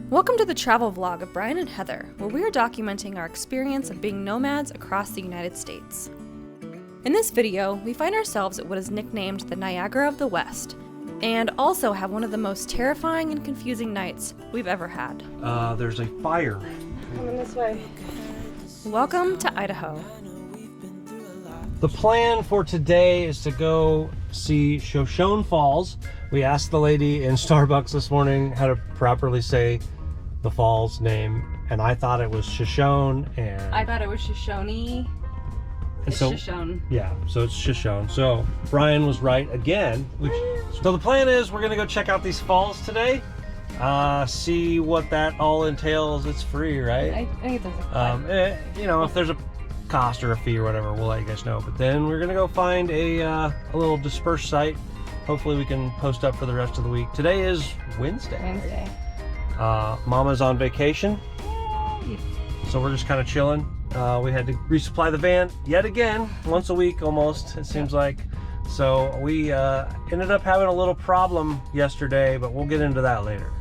Welcome to the travel vlog of Brian and Heather, where we are documenting our experience of being nomads across the United States. In this video, we find ourselves at what is nicknamed the Niagara of the West, and also have one of the most terrifying and confusing nights we've ever had. There's a fire. Coming this way. Welcome to Idaho. The plan for today is to go see Shoshone Falls. We asked the lady in Starbucks this morning how to properly say the falls name, and I thought it was Shoshone, and I thought it was Shoshone. It's Shoshone. Yeah, so it's Shoshone. So Brian was right again. So the plan is we're gonna go check out these falls today. See what that all entails. It's free, right? I think there's a you know, if there's a cost or a fee or whatever, we'll let you guys know. But then we're gonna go find a little dispersed site. Hopefully we can post up for the rest of the week. Today is Wednesday. Mama's on vacation. Yay. So we're just kind of chilling. We had to resupply the van yet again, once a week almost, it seems like. So we ended up having a little problem yesterday, but we'll get into that later.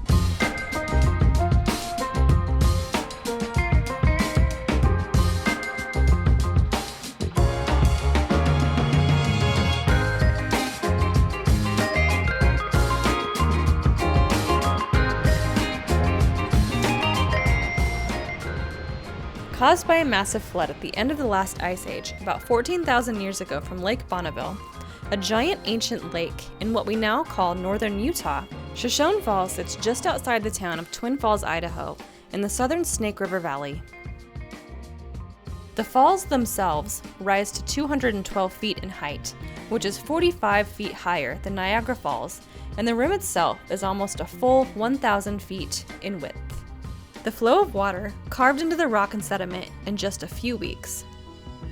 Caused by a massive flood at the end of the last ice age, about 14,000 years ago from Lake Bonneville, a giant ancient lake in what we now call northern Utah, Shoshone Falls sits just outside the town of Twin Falls, Idaho, in the southern Snake River Valley. The falls themselves rise to 212 feet in height, which is 45 feet higher than Niagara Falls, and the rim itself is almost a full 1,000 feet in width. The flow of water carved into the rock and sediment in just a few weeks.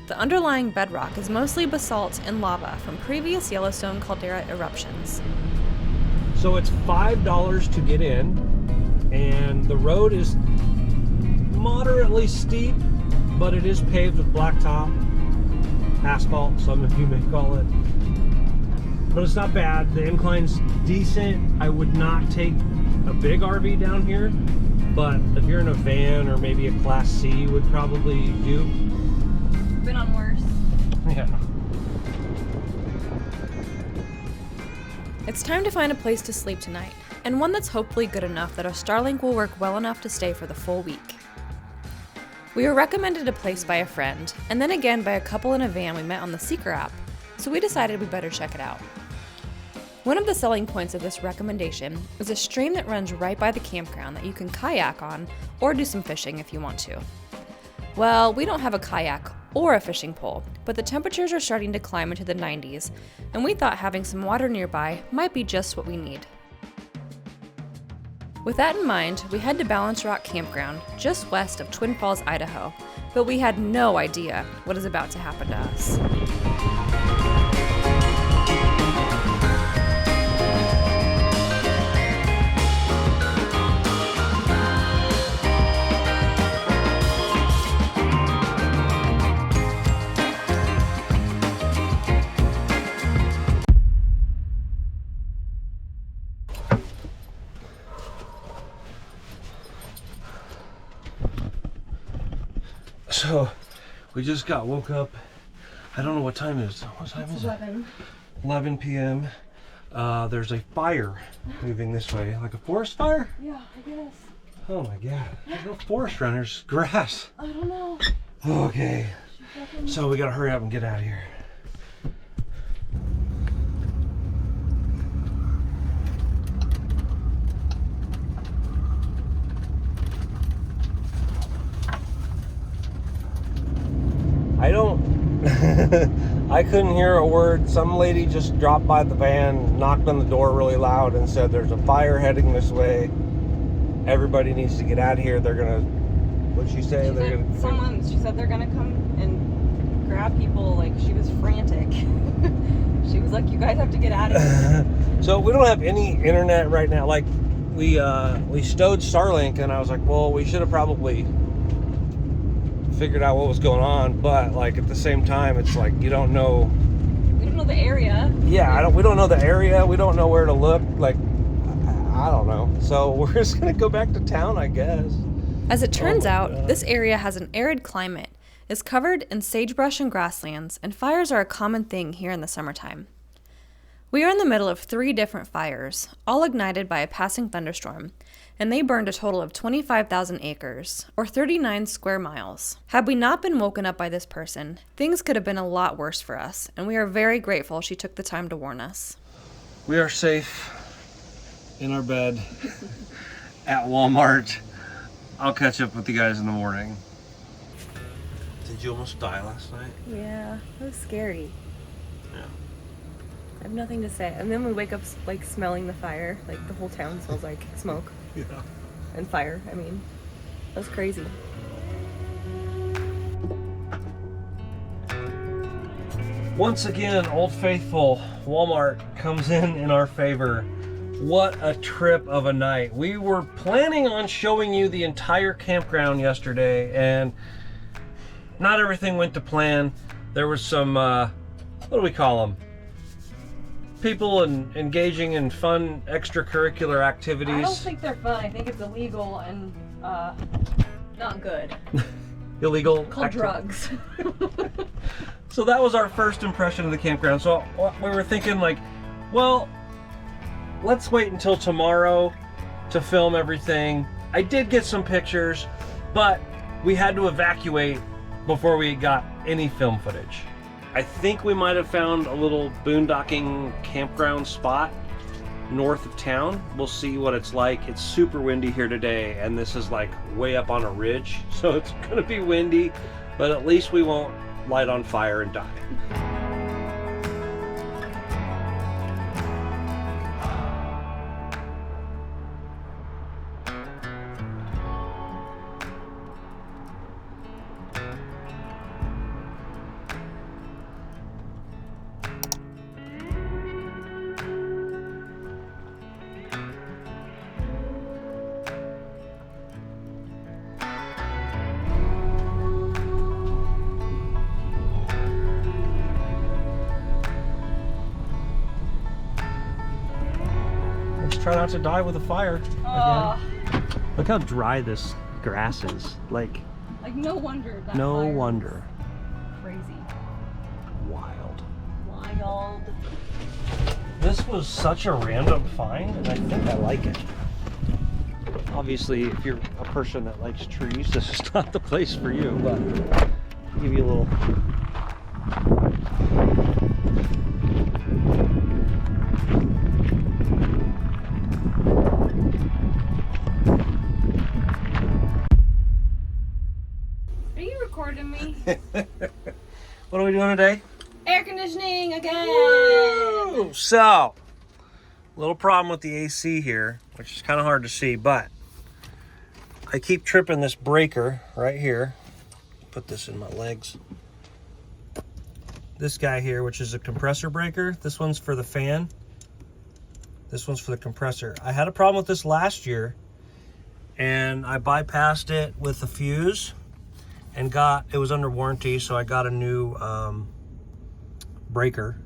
The underlying bedrock is mostly basalt and lava from previous Yellowstone caldera eruptions. So it's $5 to get in, and the road is moderately steep, but it is paved with blacktop, asphalt, some of you may call it. But it's not bad. The incline's decent. I would not take a big RV down here, but if you're in a van or maybe a Class C would probably do. Been on worse. Yeah. It's time to find a place to sleep tonight, and one that's hopefully good enough that our Starlink will work well enough to stay for the full week. We were recommended a place by a friend, and then again by a couple in a van we met on the Seeker app, so we decided we better check it out. One of the selling points of this recommendation is a stream that runs right by the campground that you can kayak on or do some fishing if you want to. Well, we don't have a kayak or a fishing pole, but the temperatures are starting to climb into the 90s, and we thought having some water nearby might be just what we need. With that in mind, we head to Balance Rock Campground, just west of Twin Falls, Idaho, but we had no idea what is about to happen to us. So we just got woke up. I don't know what time it is. What time is 11. it? 11 p.m. There's a fire moving this way, like a forest fire? Yeah, I guess. Oh my god. There's no forest around, there's grass. I don't know. Okay. So we gotta hurry up and get out of here. I couldn't hear a word. Some lady just dropped by the van, knocked on the door really loud and said there's a fire heading this way. Everybody needs to get out of here. They're gonna, what'd she say? She said they're gonna come and grab people. Like, she was frantic. She was like, you guys have to get out of here. So we don't have any internet right now. Like, we stowed Starlink, and I was like, well, we should have probably figured out what was going on, but like at the same time, it's like you don't know. We don't know the area. Yeah, we don't know the area. We don't know where to look. Like, I don't know. So we're just gonna go back to town, I guess. As it turns out, God. this area has an arid climate, is covered in sagebrush and grasslands, and fires are a common thing here in the summertime. We are in the middle of 3 different fires, all ignited by a passing thunderstorm, and they burned a total of 25,000 acres, or 39 square miles. Had we not been woken up by this person, things could have been a lot worse for us, and we are very grateful she took the time to warn us. We are safe in our bed at Walmart. I'll catch up with you guys in the morning. Did you almost die last night? Yeah, it was scary. Yeah. I have nothing to say. And then we wake up like smelling the fire, like the whole town smells like smoke. Yeah. And fire, I mean, that was crazy. Once again, Old Faithful Walmart comes in our favor. What a trip of a night. We were planning on showing you the entire campground yesterday, and not everything went to plan. There was some, what do we call them? People engaging in fun extracurricular activities. I don't think they're fun. I think it's illegal and not good. Illegal. Called drugs. So that was our first impression of the campground. So we were thinking like, well, let's wait until tomorrow to film everything. I did get some pictures, but we had to evacuate before we got any film footage. I think we might have found a little boondocking campground spot north of town. We'll see what it's like. It's super windy here today, and this is like way up on a ridge, so it's gonna be windy, but at least we won't light on fire and die. Try not to die with a fire again. Look how dry this grass is. Like no wonder that no fire wonder. was crazy. Wild. Wild. This was such a random find, and I think I like it. Obviously, if you're a person that likes trees, this is not the place for you, but I'll give you a little. Recording me. What are we doing today? Air conditioning again. Woo! So, little problem with the AC here, which is kind of hard to see, but I keep tripping this breaker right here. Put this in my legs. This guy here, which is a compressor breaker. This one's for the fan. This one's for the compressor. I had a problem with this last year, and I bypassed it with a fuse. And it was under warranty, so I got a new breaker.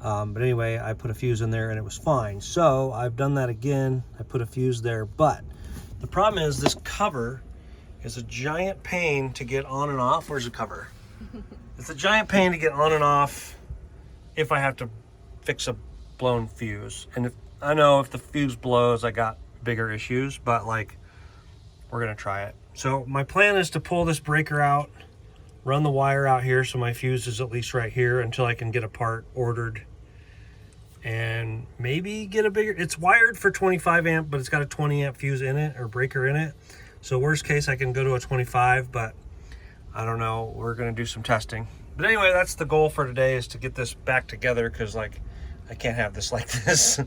But anyway, I put a fuse in there and it was fine. So I've done that again. I put a fuse there, but the problem is this cover is a giant pain to get on and off. Where's the cover? It's a giant pain to get on and off if I have to fix a blown fuse. And I know if the fuse blows, I got bigger issues, but like, we're gonna try it. So my plan is to pull this breaker out, run the wire out here so my fuse is at least right here until I can get a part ordered, and maybe get a bigger, it's wired for 25 amp, but it's got a 20 amp fuse in it, or breaker in it. So worst case, I can go to a 25, but I don't know. We're gonna do some testing. But anyway, that's the goal for today, is to get this back together, because like, I can't have this like this.